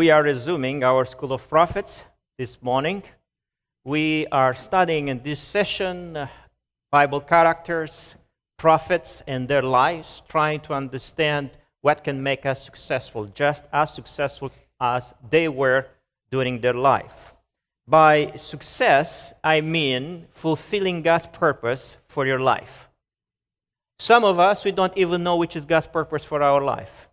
We are resuming our School of Prophets this morning. We are studying in this session Bible characters, prophets, and their lives, trying to understand what can make us successful, just as successful as they were during their life. By success, I mean fulfilling God's purpose for your life. Some of us, we don't even know which is God's purpose for our life.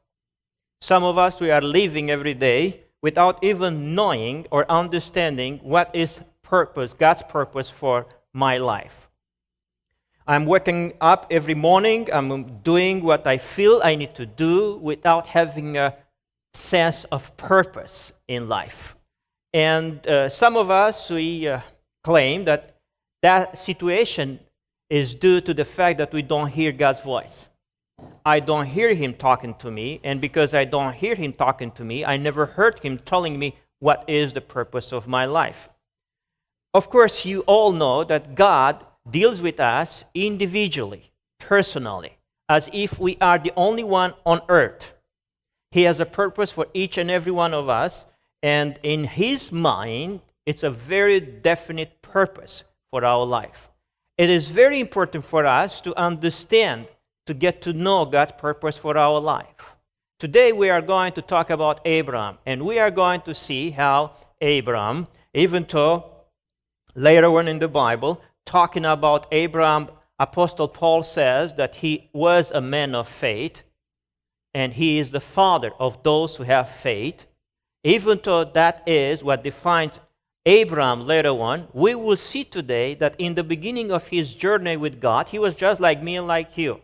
Some of us, we are living every day without even knowing or understanding what is purpose, God's purpose for my life. I'm waking up every morning, I'm doing what I feel I need to do without having a sense of purpose in life. And some of us, we claim that situation is due to the fact that we don't hear God's voice. I don't hear Him talking to me, and because I don't hear Him talking to me, I never heard Him telling me what is the purpose of my life. Of course, you all know that God deals with us individually, personally, as if we are the only one on earth. He has a purpose for each and every one of us, and in His mind, it's a very definite purpose for our life. It is very important for us to understand, to get to know God's purpose for our life. Today we are going to talk about Abraham, and we are going to see how Abraham, even though later on in the Bible, talking about Abraham, Apostle Paul says that he was a man of faith, and he is the father of those who have faith. Even though that is what defines Abraham later on, we will see today that in the beginning of his journey with God, he was just like me and like you.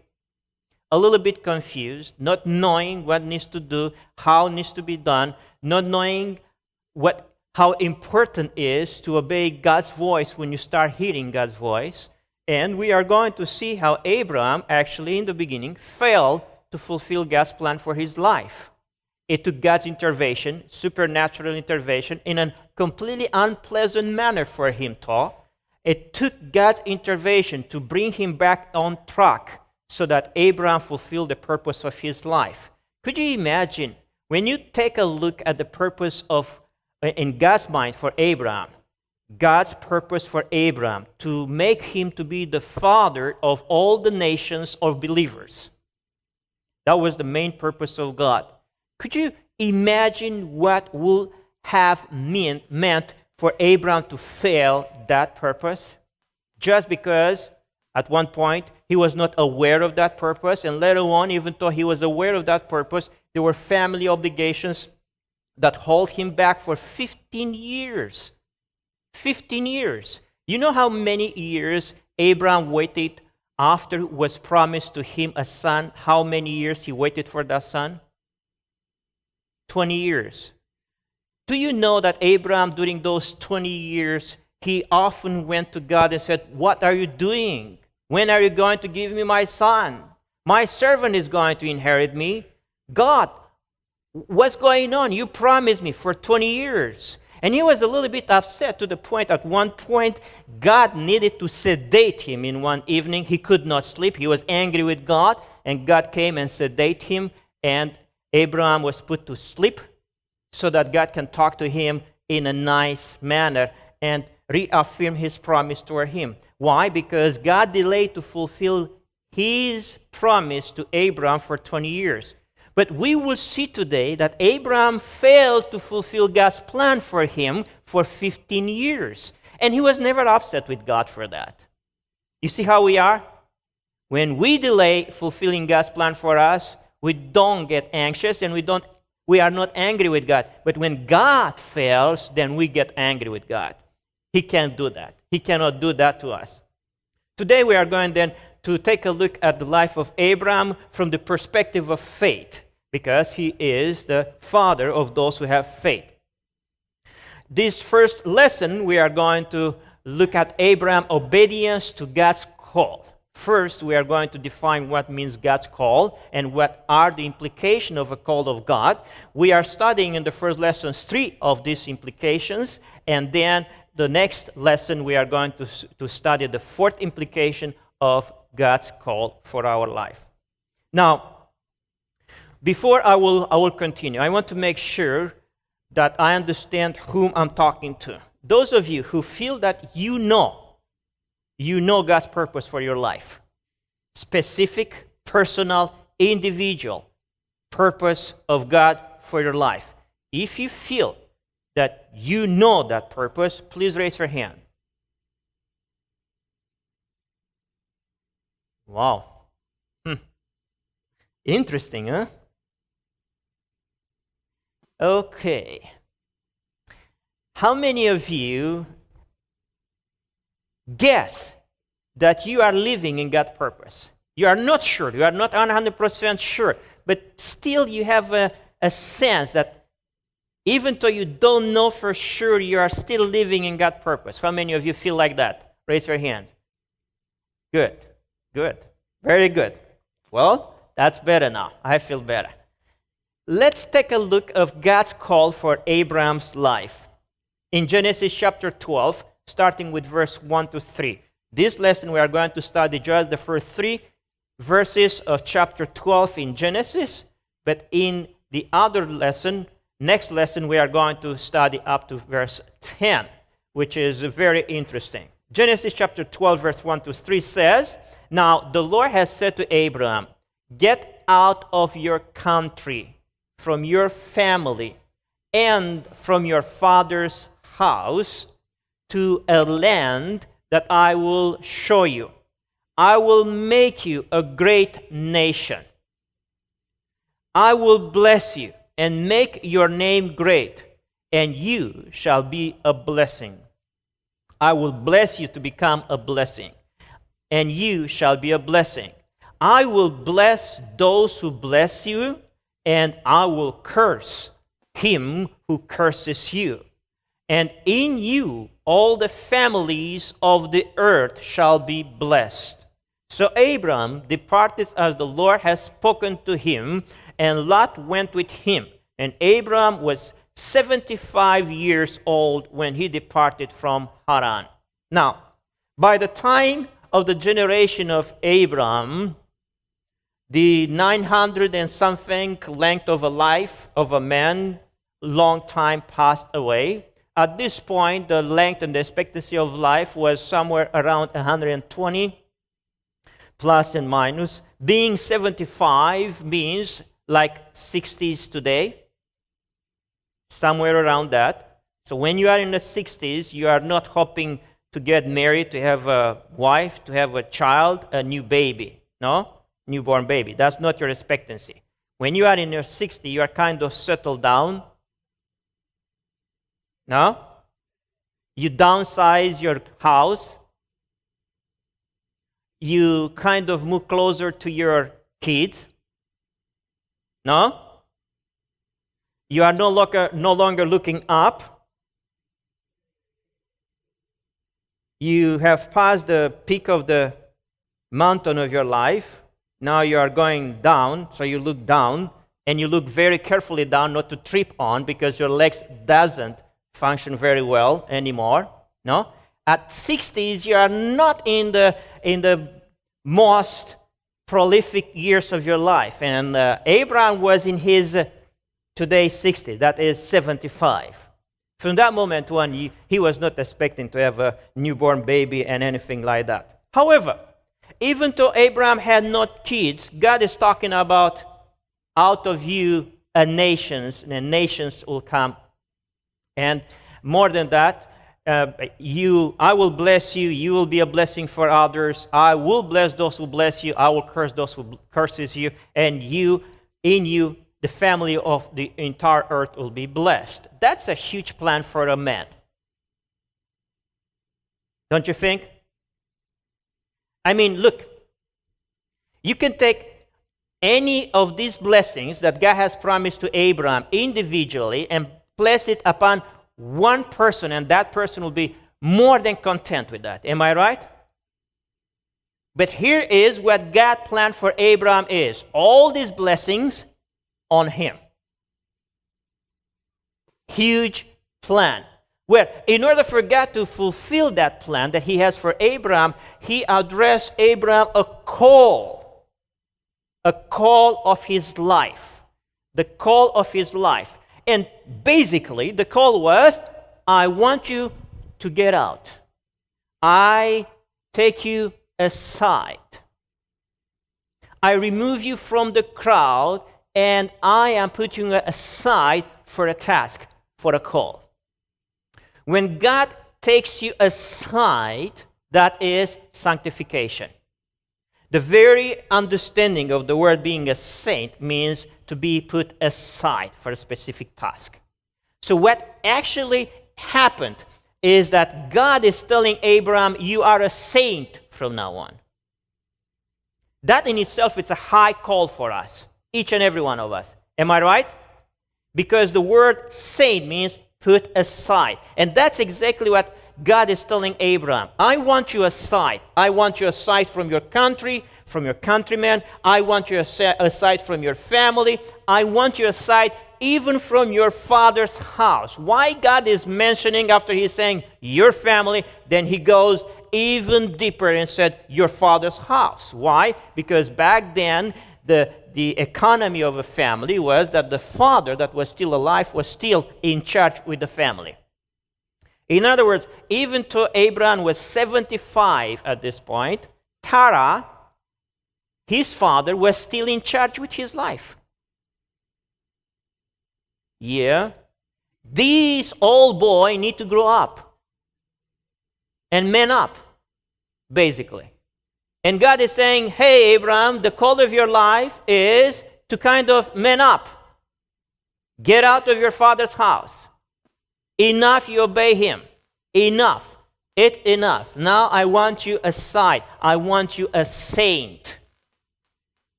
A little bit confused, not knowing what needs to do, how it needs to be done, not knowing how important it is to obey God's voice when you start hearing God's voice. And we are going to see how Abraham actually in the beginning failed to fulfill God's plan for his life. It took God's intervention, supernatural intervention, in a completely unpleasant manner for him to. It took God's intervention to bring him back on track so that Abraham fulfilled the purpose of his life. Could you imagine, when you take a look at the purpose in God's mind for Abraham, God's purpose for Abraham to make him to be the father of all the nations of believers. That was the main purpose of God. Could you imagine what would have meant for Abraham to fail that purpose? Just because at one point he was not aware of that purpose, and later on, even though he was aware of that purpose, there were family obligations that hold him back for 15 years. 15 years. You know how many years Abraham waited after was promised to him a son? How many years he waited for that son? 20 years. Do you know that Abraham, during those 20 years, he often went to God and said, "What are you doing? When are you going to give me my son? My servant is going to inherit me. God, what's going on? You promised me for 20 years. And he was a little bit upset to the point, at one point, God needed to sedate him in one evening. He could not sleep. He was angry with God, and God came and sedated him, and Abraham was put to sleep so that God can talk to him in a nice manner and reaffirm his promise toward him. Why? Because God delayed to fulfill his promise to Abraham for 20 years. But we will see today that Abraham failed to fulfill God's plan for him for 15 years. And he was never upset with God for that. You see how we are? When we delay fulfilling God's plan for us, we don't get anxious and we are not angry with God. But when God fails, then we get angry with God. He can't do that. He cannot do that to us. Today we are going then to take a look at the life of Abraham from the perspective of faith, because he is the father of those who have faith. This first lesson, we are going to look at Abraham's obedience to God's call. First, we are going to define what means God's call and what are the implications of a call of God. We are studying in the first lesson 3 of these implications, and then the next lesson we are going to study the 4th implication of God's call for our life. Now, before I will continue, I want to make sure that I understand whom I'm talking to. Those of you who feel that you know God's purpose for your life. Specific, personal, individual purpose of God for your life. If you feel that you know that purpose, please raise your hand. Wow. Interesting, huh? Okay. How many of you guess that you are living in God's purpose? You are not sure. You are not 100% sure. But still you have a sense that even though you don't know for sure, you are still living in God's purpose. How many of you feel like that? Raise your hands. Good. Good. Very good. Well, that's better now. I feel better. Let's take a look of God's call for Abraham's life. In Genesis chapter 12, starting with verse 1 to 3. This lesson we are going to study just the first 3 verses of chapter 12 in Genesis, but in the other lesson, next lesson, we are going to study up to verse 10, which is very interesting. Genesis chapter 12, verse 1 to 3 says, "Now the Lord has said to Abraham, get out of your country, from your family, and from your father's house to a land that I will show you. I will make you a great nation. I will bless you and make your name great, and you shall be a blessing. I will bless you to become a blessing, and you shall be a blessing. I will bless those who bless you, and I will curse him who curses you. And in you all the families of the earth shall be blessed." So Abram departed as the Lord had spoken to him, and Lot went with him. And Abram was 75 years old when he departed from Haran. Now, by the time of the generation of Abram, the 900 and something length of a life of a man, long time passed away. At this point, the length and the expectancy of life was somewhere around 120, plus and minus. Being 75 means like 60s today, somewhere around that. So when you are in the 60s, you are not hoping to get married, to have a wife, to have a child, a new baby. No? Newborn baby. That's not your expectancy. When you are in your 60s, you are kind of settled down. No? You downsize your house. You kind of move closer to your kids. No? You are no longer looking up. You have passed the peak of the mountain of your life. Now you are going down, so you look down, and you look very carefully down not to trip on because your legs doesn't function very well anymore. No? At 60s, you are not in the most prolific years of your life. And Abraham was in his today 60, that is 75. From that moment on, he was not expecting to have a newborn baby and anything like that. However, even though Abraham had not kids, God is talking about out of you a nations, and nations will come. And more than that, I will bless you, you will be a blessing for others. I will bless those who bless you, I will curse those who curses you, and in you, the family of the entire earth will be blessed. That's a huge plan for a man. Don't you think? I mean, look, you can take any of these blessings that God has promised to Abraham individually and place it upon one person, and that person will be more than content with that. Am I right? But here is what God planned for Abraham is. All these blessings on him. Huge plan. Where in order for God to fulfill that plan that he has for Abraham, he addressed Abraham a call of his life. The call of his life. And basically, the call was, I want you to get out. I take you aside. I remove you from the crowd, and I am putting you aside for a task, for a call. When God takes you aside, that is sanctification. The very understanding of the word being a saint means to be put aside for a specific task. So what actually happened is that God is telling Abraham, you are a saint from now on. That in itself, it's a high call for us, each and every one of us. Am I right? Because the word saint means put aside. And that's exactly what God is telling Abraham. I want you aside. I want you aside from your country, from your countrymen. I want you aside from your family. I want you aside even from your father's house. Why God is mentioning after he's saying your family, then he goes even deeper and said your father's house. Why? Because back then the economy of a family was that the father that was still alive was still in charge with the family. In other words, even though Abraham was 75 at this point, Terah, his father, was still in charge with his life. Yeah. These old boy need to grow up and man up, basically. And God is saying, hey, Abraham, the call of your life is to kind of man up. Get out of your father's house. Enough you obey him. Enough. Enough. Now I want you aside. I want you a saint.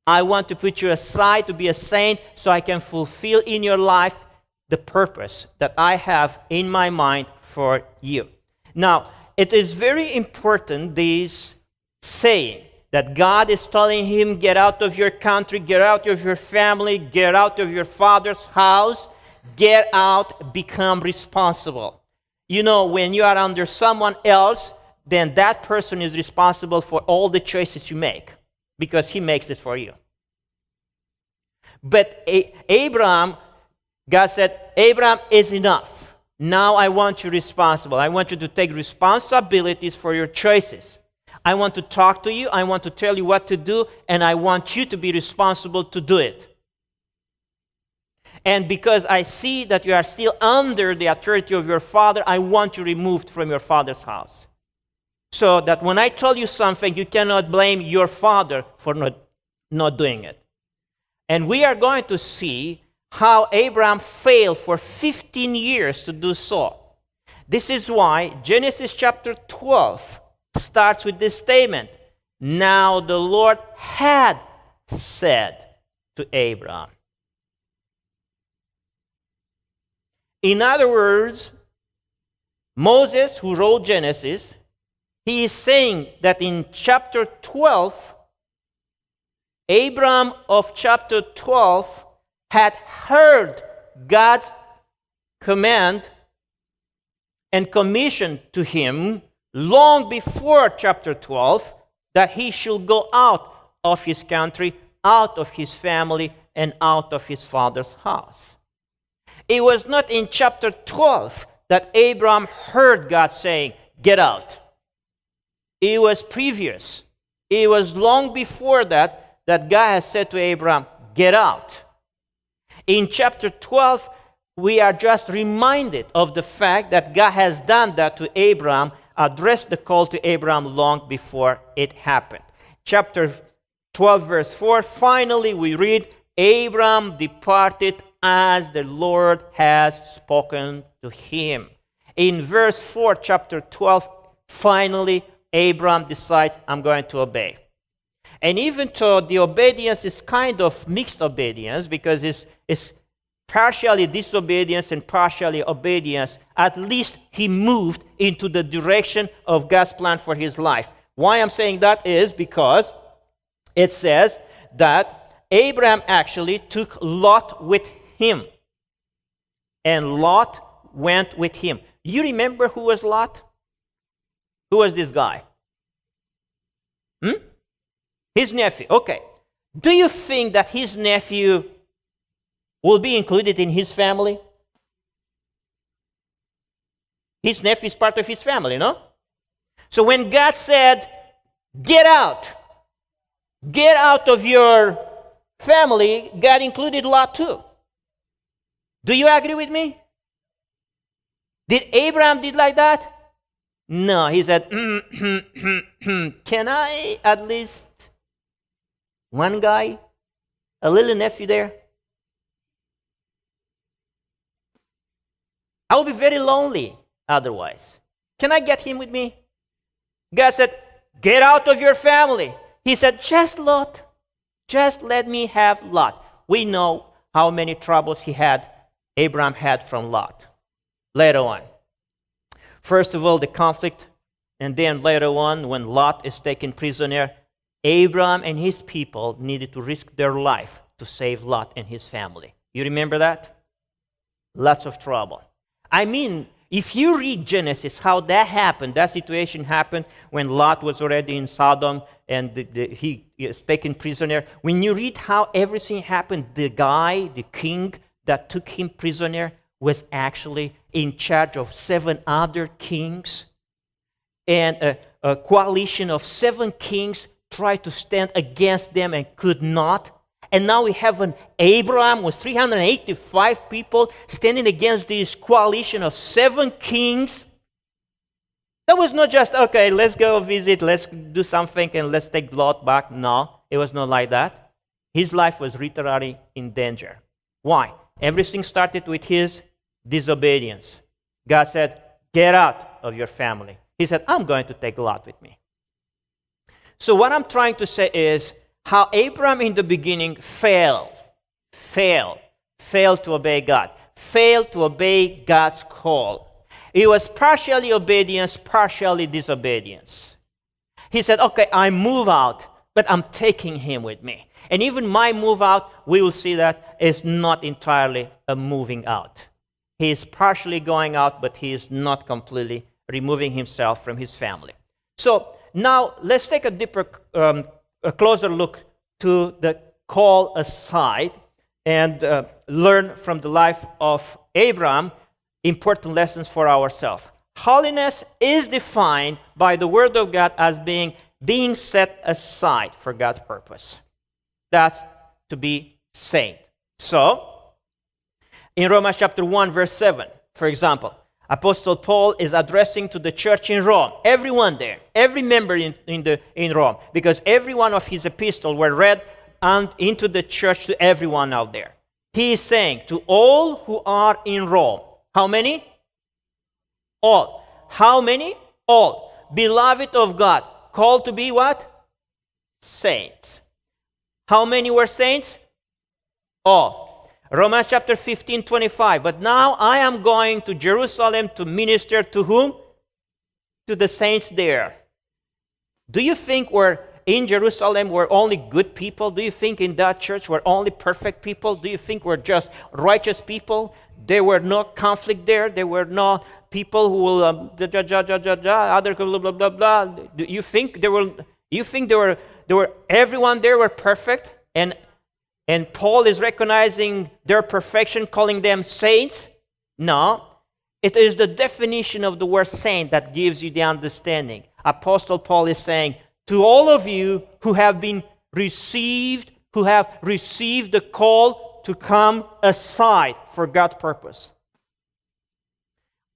I want to put you aside to be a saint so I can fulfill in your life the purpose that I have in my mind for you. Now, it is very important, this saying, that God is telling him, get out of your country, get out of your family, get out of your father's house, get out, become responsible. You know, when you are under someone else, then that person is responsible for all the choices you make because he makes it for you. But Abraham, God said, Abraham, is enough. Now I want you responsible. I want you to take responsibilities for your choices. I want to talk to you. I want to tell you what to do, and I want you to be responsible to do it. And because I see that you are still under the authority of your father, I want you removed from your father's house. So that when I tell you something, you cannot blame your father for not doing it. And we are going to see how Abraham failed for 15 years to do so. This is why Genesis chapter 12 starts with this statement. Now the Lord had said to Abraham. In other words, Moses, who wrote Genesis, he is saying that in chapter 12, Abraham of chapter 12 had heard God's command and commission to him long before chapter 12 that he should go out of his country, out of his family, and out of his father's house. It was not in chapter 12 that Abraham heard God saying, get out. It was previous. It was long before that God has said to Abraham, get out. In chapter 12, we are just reminded of the fact that God has done that to Abraham, addressed the call to Abraham long before it happened. Chapter 12, verse 4, finally we read, Abraham departed as the Lord has spoken to him. In verse 4, chapter 12, finally Abraham decides, I'm going to obey. And even though the obedience is kind of mixed obedience, because it's partially disobedience and partially obedience, at least he moved into the direction of God's plan for his life. Why I'm saying that is because it says that Abraham actually took Lot with him. And Lot went with him. You remember who was Lot? Who was this guy? His nephew. Okay. Do you think that his nephew will be included in his family? His nephew is part of his family, no? So when God said, get out of your family, God included Lot too. Do you agree with me? Did Abraham did like that? No, he said, can I at least one guy, a little nephew there? I will be very lonely otherwise. Can I get him with me? God said, get out of your family. He said, just Lot. Just let me have Lot. We know how many troubles Abraham had from Lot. Later on. First of all, the conflict, and then later on, when Lot is taken prisoner, Abraham and his people needed to risk their life to save Lot and his family. You remember that? Lots of trouble. I mean, if you read Genesis, how that happened, that situation happened when Lot was already in Sodom and he was taken prisoner. When you read how everything happened, the king that took him prisoner was actually in charge of 7 other kings. And a coalition of 7 kings tried to stand against them and could not. And now we have an Abraham with 385 people standing against this coalition of 7 kings. That was not just, okay, let's go visit, let's do something, and let's take Lot back. No, it was not like that. His life was literally in danger. Why? Everything started with his disobedience. God said, get out of your family. He said, I'm going to take Lot with me. So what I'm trying to say is how Abraham in the beginning failed to obey God, failed to obey God's call. It was partially obedience, partially disobedience. He said, okay, I move out, but I'm taking him with me. And even my move out, we will see that is not entirely a moving out. He is partially going out, but he is not completely removing himself from his family. So now let's take a closer look to the call aside and learn from the life of Abraham important lessons for ourselves. Holiness is defined by the Word of God as being set aside for God's purpose. That's to be saint. So, in Romans chapter 1, verse 7, for example, Apostle Paul is addressing to the church in Rome, everyone there, every member in Rome, because every one of his epistles were read into the church to everyone out there. He is saying to all who are in Rome, how many? All. How many? All. Beloved of God, called to be what? Saints. How many were saints? All. Romans chapter 15, 25. But now I am going to Jerusalem to minister to whom? To the saints there. Do you think we're in Jerusalem were only good people? Do you think in that church were only perfect people? Do you think we're just righteous people? There were no conflict there. There were no people who will other blah blah blah blah. Do you think there were? You think there were everyone there were perfect? And Paul is recognizing their perfection, calling them saints? No. It is the definition of the word saint that gives you the understanding. Apostle Paul is saying, to all of you who have received the call to come aside for God's purpose.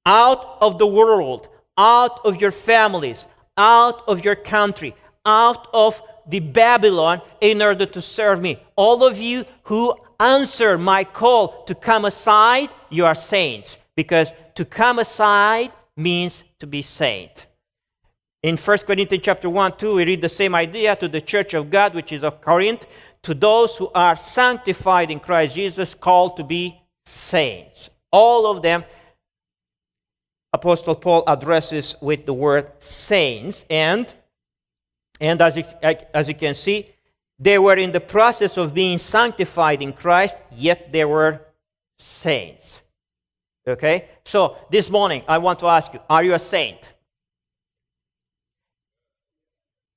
Out of the world, out of your families, out of your country, out of the Babylon in order to serve me. All of you who answer my call to come aside, you are saints. Because to come aside means to be saint. In 1 Corinthians chapter 1, 2, we read the same idea to the church of God, which is of Corinth, to those who are sanctified in Christ Jesus, called to be saints. All of them, Apostle Paul addresses with the word saints, and as you can see, they were in the process of being sanctified in Christ, yet they were saints. Okay? So this morning, I want to ask you, are you a saint?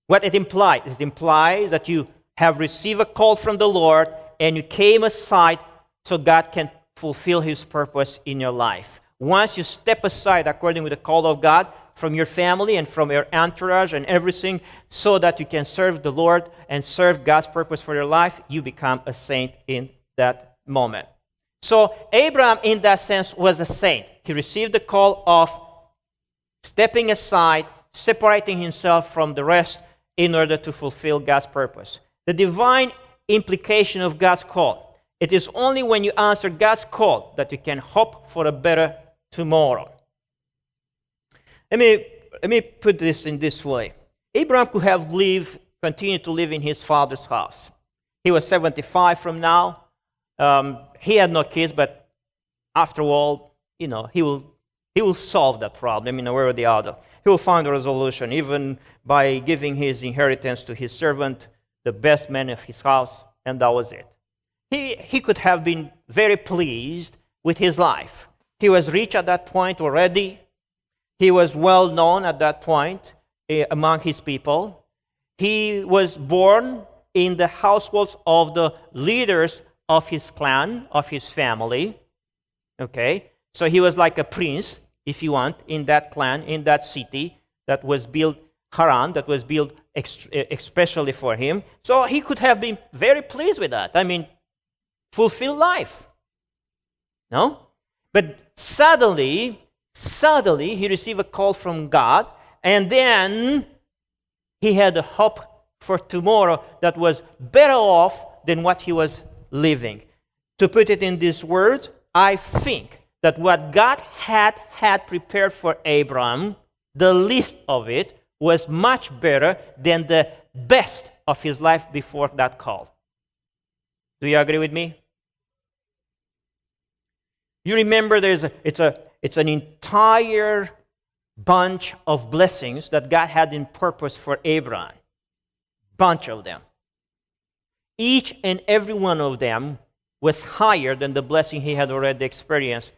What it implies? It implies that you have received a call from the Lord and you came aside so God can fulfill His purpose in your life. Once you step aside according to the call of God from your family and from your entourage and everything so that you can serve the Lord and serve God's purpose for your life, you become a saint in that moment. So Abraham, in that sense, was a saint. He received the call of stepping aside, separating himself from the rest in order to fulfill God's purpose. The divine implication of God's call. It is only when you answer God's call that you can hope for a better tomorrow. Let me put this in this way. Abraham could have continued to live in his father's house. He was 75 from now. He had no kids, but after all, he will solve that problem in a way or the other. He will find a resolution, even by giving his inheritance to his servant, the best man of his house, and that was it. He could have been very pleased with his life. He was rich at that point already. He was well known at that point among his people. He was born in the households of the leaders of his clan, of his family. Okay? So he was like a prince, if you want, in that clan, in that city that was built, Haran, that was built especially for him. So he could have been very pleased with that. I mean, fulfill life. No? But suddenly he received a call from God, and then he had a hope for tomorrow that was better off than what he was living. To put it in these words, I think that what God had prepared for Abraham, the least of it, was much better than the best of his life before that call. Do you agree with me? You remember it's an entire bunch of blessings that God had in purpose for Abraham. Bunch of them. Each and every one of them was higher than the blessing he had already experienced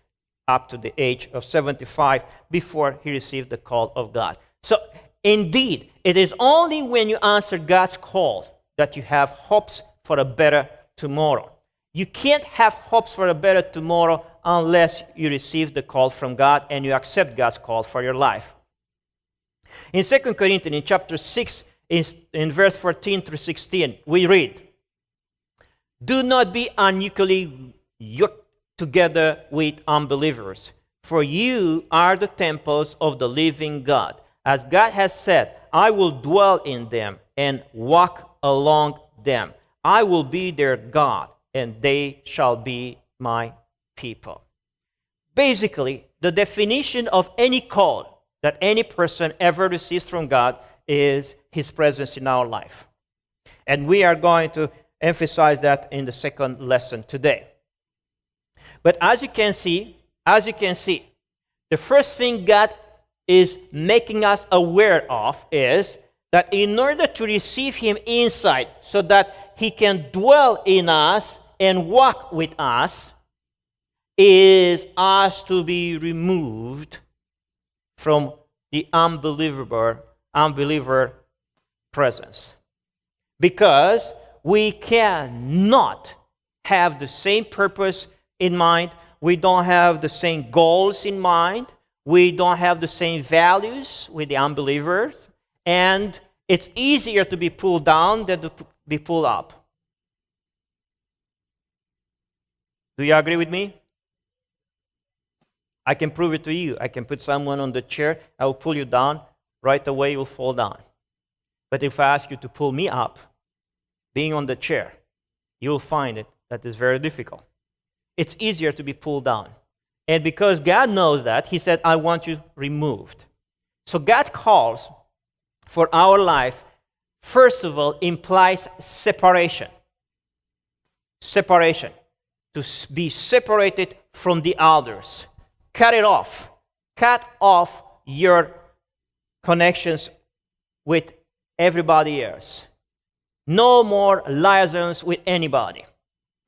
up to the age of 75 before he received the call of God. So, indeed, it is only when you answer God's call that you have hopes for a better tomorrow. You can't have hopes for a better tomorrow unless you receive the call from God and you accept God's call for your life. In 2 Corinthians, in chapter 6, in verse 14 through 16, we read, do not be unequally yoked together with unbelievers, for you are the temples of the living God. As God has said, I will dwell in them and walk along them. I will be their God, and they shall be my people. Basically, the definition of any call that any person ever receives from God is His presence in our life. And we are going to emphasize that in the second lesson today. But as you can see, the first thing God is making us aware of is that in order to receive Him inside so that He can dwell in us and walk with us, is us to be removed from the unbeliever presence. Because we cannot have the same purpose in mind, we don't have the same goals in mind, we don't have the same values with the unbelievers, and it's easier to be pulled down than to be pulled up. Do you agree with me? I can prove it to you. I can put someone on the chair, I will pull you down, right away you will fall down. But if I ask you to pull me up, being on the chair, you'll find it that is very difficult. It's easier to be pulled down. And because God knows that, He said, I want you removed. So God calls for our life, first of all, implies separation. Separation. To be separated from the others. Cut it off. Cut off your connections with everybody else. No more liaisons with anybody.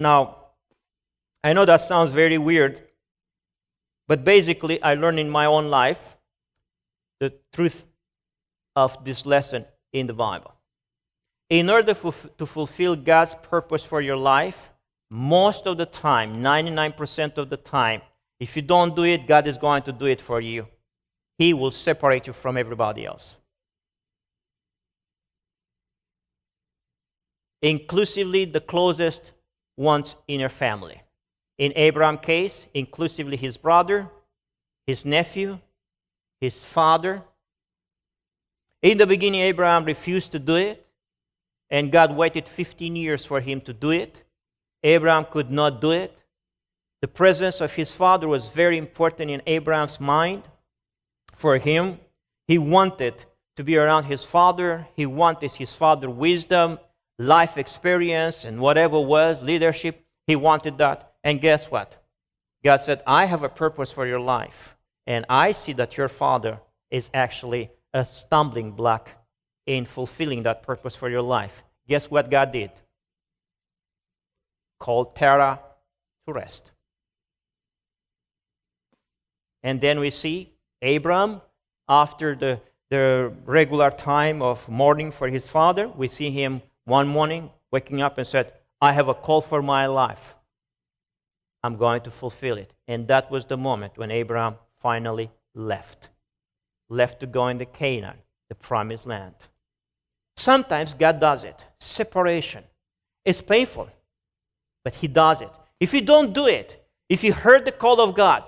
Now, I know that sounds very weird, but basically I learned in my own life the truth of this lesson in the Bible. In order to fulfill God's purpose for your life, most of the time, 99% of the time, If you don't do it, God is going to do it for you. He will separate you from everybody else. Inclusively the closest ones in your family. In Abraham's case, inclusively his brother, his nephew, his father. In the beginning, Abraham refused to do it, and God waited 15 years for him to do it. Abraham could not do it. The presence of his father was very important in Abraham's mind. For him, he wanted to be around his father. He wanted his father's wisdom, life experience, and whatever was, leadership. He wanted that. And guess what? God said, I have a purpose for your life. And I see that your father is actually a stumbling block in fulfilling that purpose for your life. Guess what God did? Called Terah to rest. And then we see Abraham, after the regular time of mourning for his father, we see him one morning waking up and said, I have a call for my life. I'm going to fulfill it. And that was the moment when Abraham finally left to go into Canaan, the promised land. Sometimes God does it. Separation. It's painful, but He does it. If you don't do it, if you heard the call of God,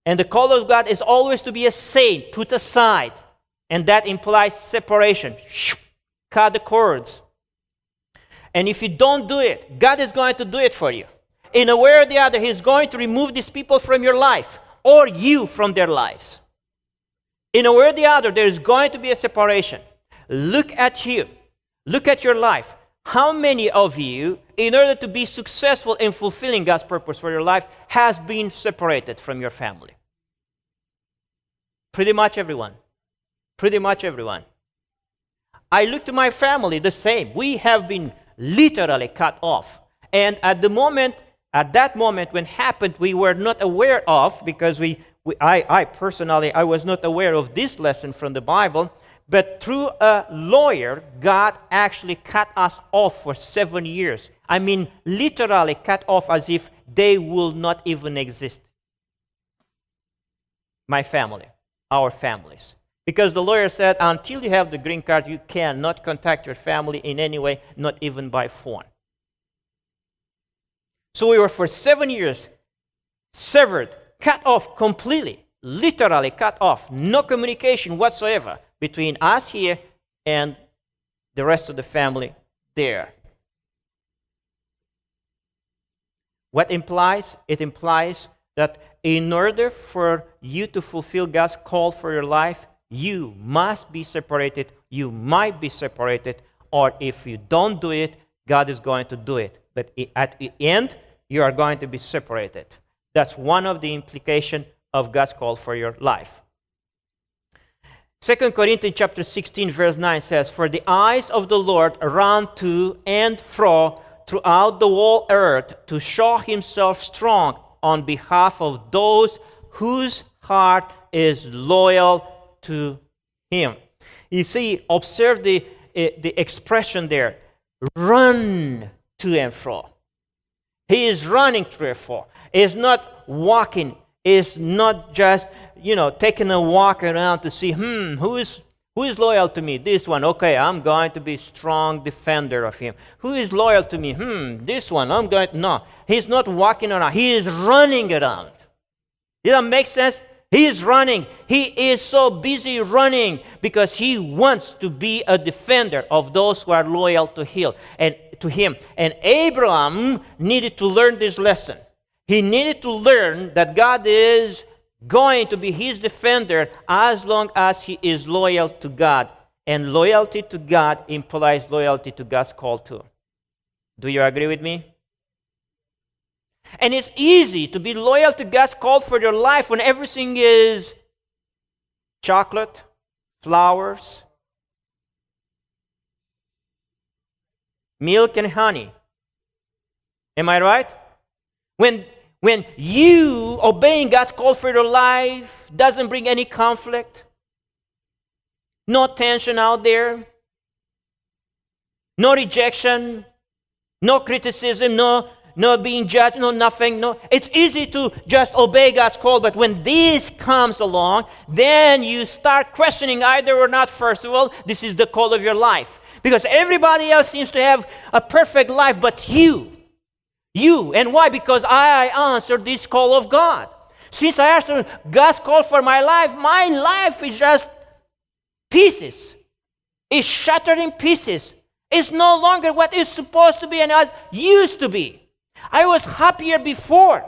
and the call of God is always to be a saint, put aside, and that implies separation. Cut the cords. And if you don't do it, God is going to do it for you. In a way or the other, He's going to remove these people from your life, or you from their lives. In a way or the other, there is going to be a separation. Look at you. Look at your life. How many of you, in order to be successful in fulfilling God's purpose for your life, has been separated from your family? Pretty much everyone. Pretty much everyone. I look to my family the same. We have been literally cut off. And at that moment when it happened, we were not aware of, because I personally was not aware of this lesson from the Bible, but through a lawyer, God actually cut us off for 7 years. I mean, literally cut off as if they will not even exist. My family, our families. Because the lawyer said, until you have the green card, you cannot contact your family in any way, not even by phone. So we were for 7 years severed, cut off completely, literally cut off, no communication whatsoever between us here and the rest of the family there. What implies? It implies that in order for you to fulfill God's call for your life, you must be separated, you might be separated, or if you don't do it, God is going to do it. But at the end, you are going to be separated. That's one of the implications of God's call for your life. 2 Corinthians chapter 16, verse 9 says, For the eyes of the Lord run to and fro throughout the whole earth to show Himself strong on behalf of those whose heart is loyal to Him. You see, observe the expression there. Run to and fro. He is running to and fro. He is not walking. He is not just, taking a walk around to see, who is loyal to me? This one. Okay, I'm going to be strong defender of him. Who is loyal to me? This one. No. He's not walking around. He is running around. Does that make sense? He is running. He is so busy running because he wants to be a defender of those who are loyal to him. And Abraham needed to learn this lesson. He needed to learn that God is going to be his defender as long as he is loyal to God. And loyalty to God implies loyalty to God's call too. Do you agree with me? And it's easy to be loyal to God's call for your life when everything is chocolate, flowers, milk and honey. Am I right? When you obeying God's call for your life doesn't bring any conflict, no tension out there, no rejection, no criticism, no no being judged, no nothing. No, it's easy to just obey God's call, but when this comes along, then you start questioning either or not, first of all, this is the call of your life. Because everybody else seems to have a perfect life, but you. And why? Because I answered this call of God. Since I answered God's call for my life is just pieces. It's shattered in pieces. It's no longer what it's supposed to be and as used to be. I was happier before.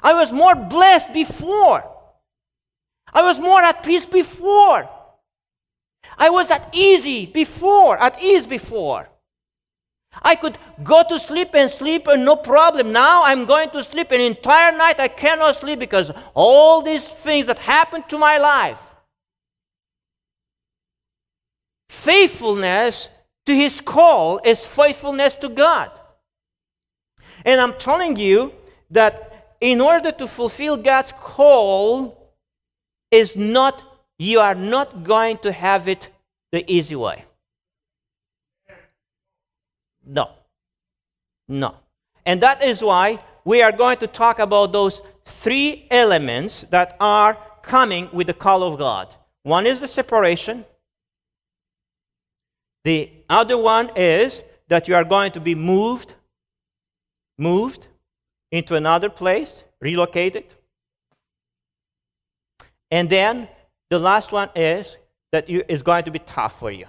I was more blessed before. I was more at peace before. I was at ease before. I could go to sleep and no problem. Now I'm going to sleep an entire night. I cannot sleep because all these things that happened to my life. Faithfulness to His call is faithfulness to God. And I'm telling you that in order to fulfill God's call, you are not going to have it the easy way. No. And that is why we are going to talk about those 3 elements that are coming with the call of God. One is the separation. The other one is that you are going to be moved into another place, relocated. And then the last one is that it's going to be tough for you.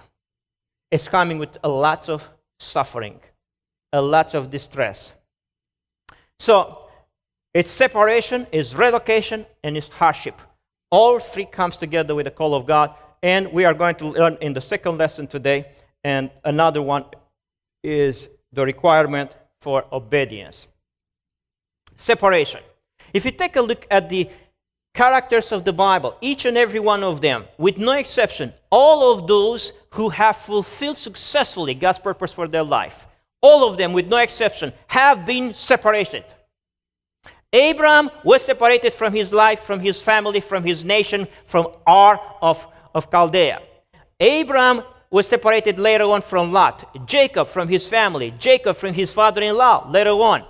It's coming with a lot of suffering, a lot of distress. So it's separation, it's relocation, and it's hardship. All 3 comes together with the call of God, and we are going to learn in the second lesson today. And another one is the requirement for obedience. Separation. If you take a look at the characters of the Bible, each and every one of them, with no exception, all of those who have fulfilled successfully God's purpose for their life, all of them, with no exception, have been separated. Abraham was separated from his life, from his family, from his nation, from Ur of Chaldea. Abraham was separated later on from Lot. Jacob from his family. Jacob from his father-in-law later on.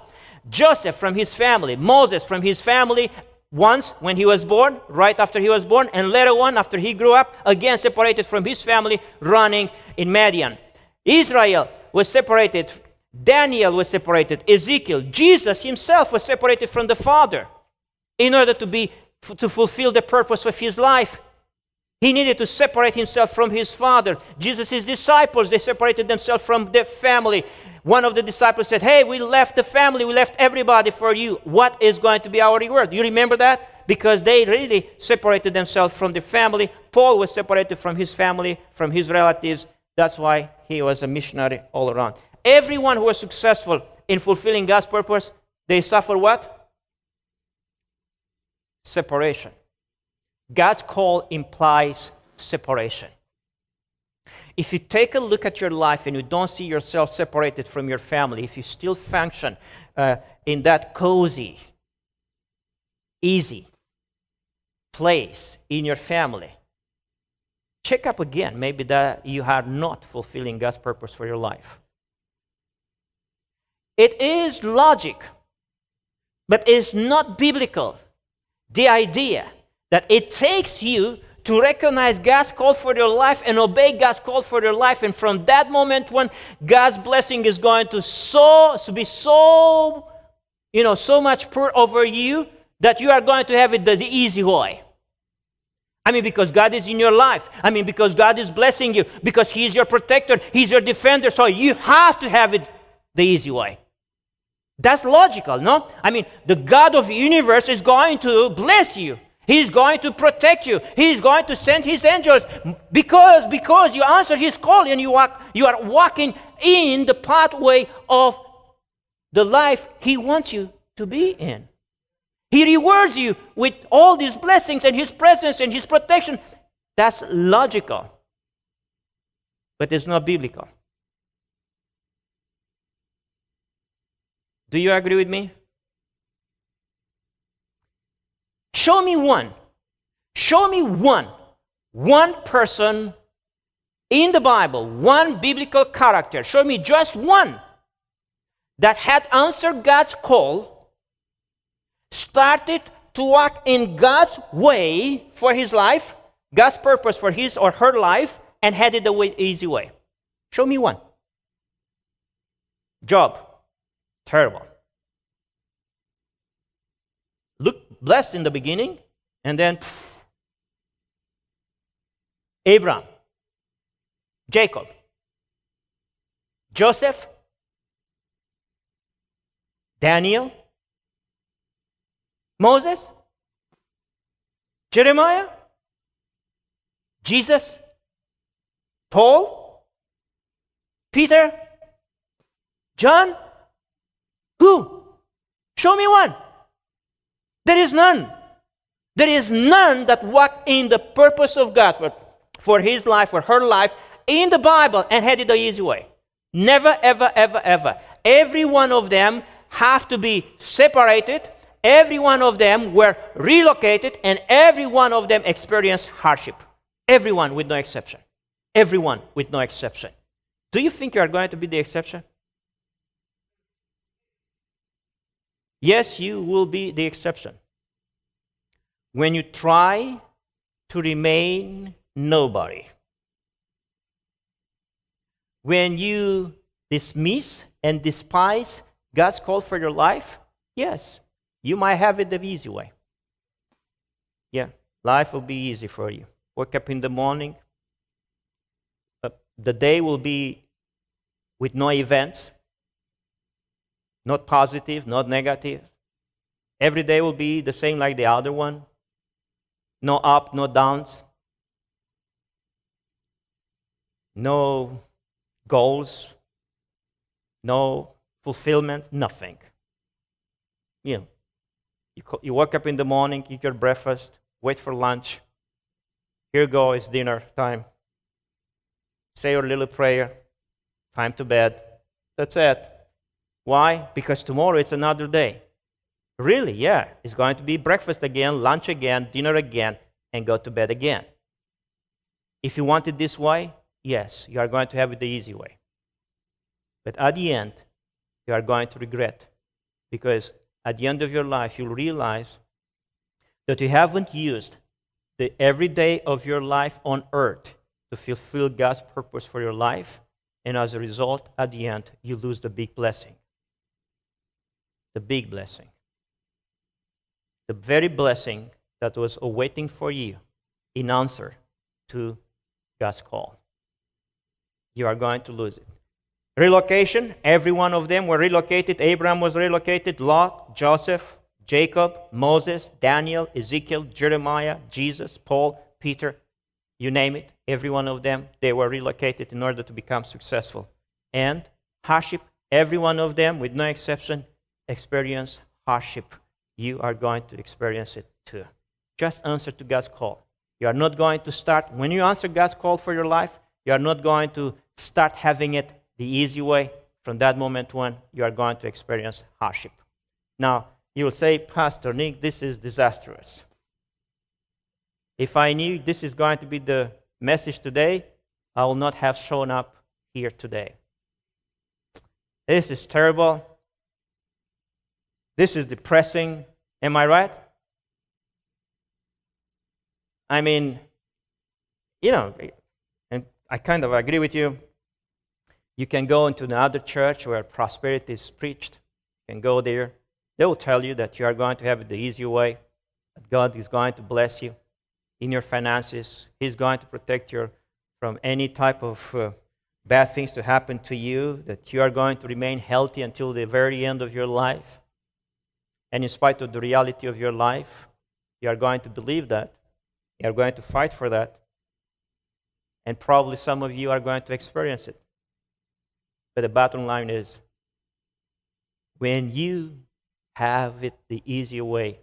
Joseph from his family. Moses from his family once when he was born, right after he was born, and later on after he grew up, again separated from his family, running in Midian. Israel was separated. Daniel was separated. Ezekiel. Jesus himself was separated from the Father in order to fulfill the purpose of his life. He needed to separate himself from his Father. Jesus' disciples, they separated themselves from their family. One of the disciples said, hey, we left the family, we left everybody for you. What is going to be our reward? You remember that? Because they really separated themselves from the family. Paul was separated from his family, from his relatives. That's why he was a missionary all around. Everyone who was successful in fulfilling God's purpose, they suffer what? Separation. God's call implies separation. If you take a look at your life and you don't see yourself separated from your family, if you still function in that cozy, easy place in your family, check up again. Maybe that you are not fulfilling God's purpose for your life. It is logic, but it's not biblical. The idea that it takes you to recognize God's call for your life and obey God's call for your life, and from that moment when God's blessing is going to be so much poured over you that you are going to have it the easy way. I mean, because God is in your life. I mean, because God is blessing you, because He is your protector, He's your defender, so you have to have it the easy way. That's logical, no? I mean, the God of the universe is going to bless you. He's going to protect you. He's going to send His angels because you answer His call and you are walking in the pathway of the life He wants you to be in. He rewards you with all these blessings and His presence and His protection. That's logical, but it's not biblical. Do you agree with me? Show me one person in the Bible, one biblical character. Show me just one that had answered God's call started to walk in God's way for his life, God's purpose for his or her life, and headed the easy way? Show me one. Job. Terrible. Look blessed in the beginning, and then Abraham, Jacob, Joseph, Daniel, Moses, Jeremiah, Jesus, Paul, Peter, John. Who? Show me one. There is none. There is none that walked in the purpose of God for his life, for her life, in the Bible and headed the easy way. Never, ever, ever, ever. Every one of them have to be separated. Every one of them were relocated, and every one of them experienced hardship. Everyone with no exception. Everyone with no exception. Do you think you are going to be the exception? Yes, you will be the exception. When you try to remain nobody, when you dismiss and despise God's call for your life, yes, you might have it the easy way. Yeah, life will be easy for you. Wake up in the morning. The day will be with no events, not positive, not negative. Every day will be the same like the other one. No up, no downs. No goals. No fulfillment, nothing. You wake up in the morning, eat your breakfast, wait for lunch. Here goes dinner time. Say your little prayer. Time to bed. That's it. Why? Because tomorrow it's another day. Really, yeah. It's going to be breakfast again, lunch again, dinner again, and go to bed again. If you want it this way, yes, you are going to have it the easy way. But at the end, you are going to regret. Because at the end of your life, you'll realize that you haven't used the every day of your life on earth to fulfill God's purpose for your life. And as a result, at the end, you lose the big blessing. The big blessing. The very blessing that was awaiting for you in answer to God's call. You are going to lose it. Relocation, every one of them were relocated. Abraham was relocated, Lot, Joseph, Jacob, Moses, Daniel, Ezekiel, Jeremiah, Jesus, Paul, Peter, you name it. Every one of them, they were relocated in order to become successful. And hardship, every one of them, with no exception, experienced hardship. You are going to experience it too. Just answer to God's call. You are not going to start, when you answer God's call for your life, you are not going to start having it the easy way. From that moment on, you are going to experience hardship. Now, you will say, Pastor Nick, this is disastrous. If I knew this is going to be the message today, I will not have shown up here today. This is terrible. This is depressing. Am I right? I mean, and I kind of agree with you. You can go into another church where prosperity is preached. You can go there. They will tell you that you are going to have it the easy way, that God is going to bless you in your finances. He's going to protect you from any type of bad things to happen to you, that you are going to remain healthy until the very end of your life. And in spite of the reality of your life, you are going to believe that. You are going to fight for that. And probably some of you are going to experience it. But the bottom line is, when you have it the easy way,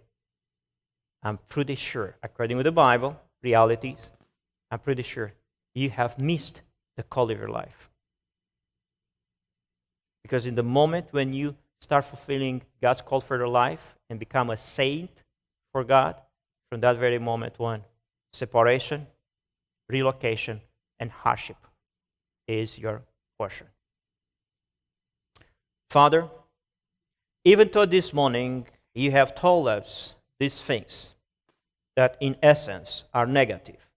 I'm pretty sure, according to the Bible, realities, I'm pretty sure you have missed the call of your life. Because in the moment when you start fulfilling God's call for your life and become a saint for God, from that very moment on, separation, relocation, and hardship is your portion. Father, Even though this morning you have told us these things that in essence are negative,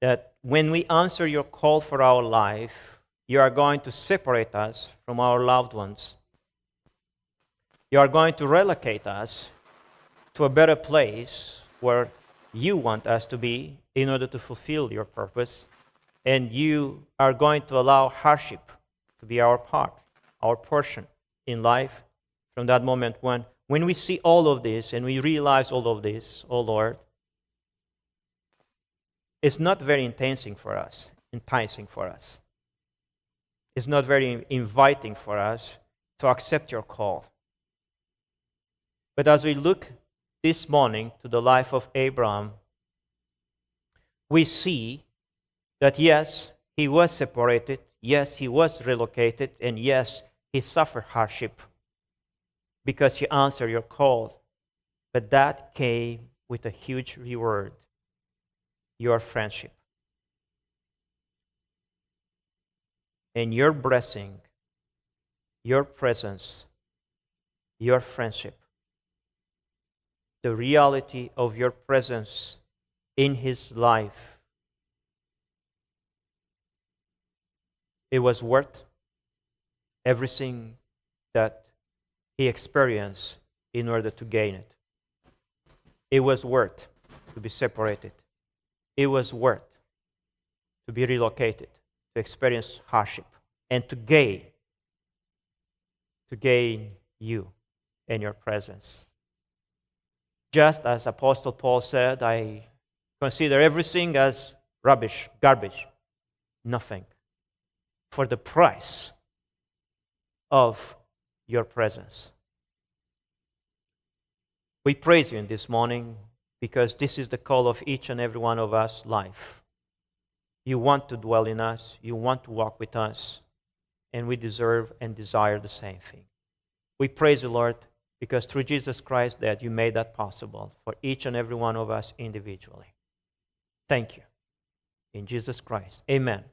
that when we answer your call for our life, you are going to separate us from our loved ones. You are going to relocate us to a better place where you want us to be in order to fulfill your purpose. And you are going to allow hardship to be our part, our portion in life from that moment when we see all of this and we realize all of this, oh Lord, it's not very enticing for us. It's not very inviting for us to accept your call. But as we look this morning to the life of Abraham, we see that yes, he was separated, yes, he was relocated, and yes, he suffered hardship because he answered your call. But that came with a huge reward, your friendship. And your blessing, your presence, your friendship, the reality of your presence in his life, it was worth everything that he experienced in order to gain it. It was worth to be separated. It was worth to be relocated, to experience hardship, and to gain you and your presence. Just as Apostle Paul said, I consider everything as rubbish, garbage, nothing, for the price of your presence. We praise you in this morning because this is the call of each and every one of us life. You want to dwell in us, you want to walk with us, and we deserve and desire the same thing. We praise you, Lord, because through Jesus Christ that you made that possible for each and every one of us individually. Thank you. In Jesus Christ. Amen.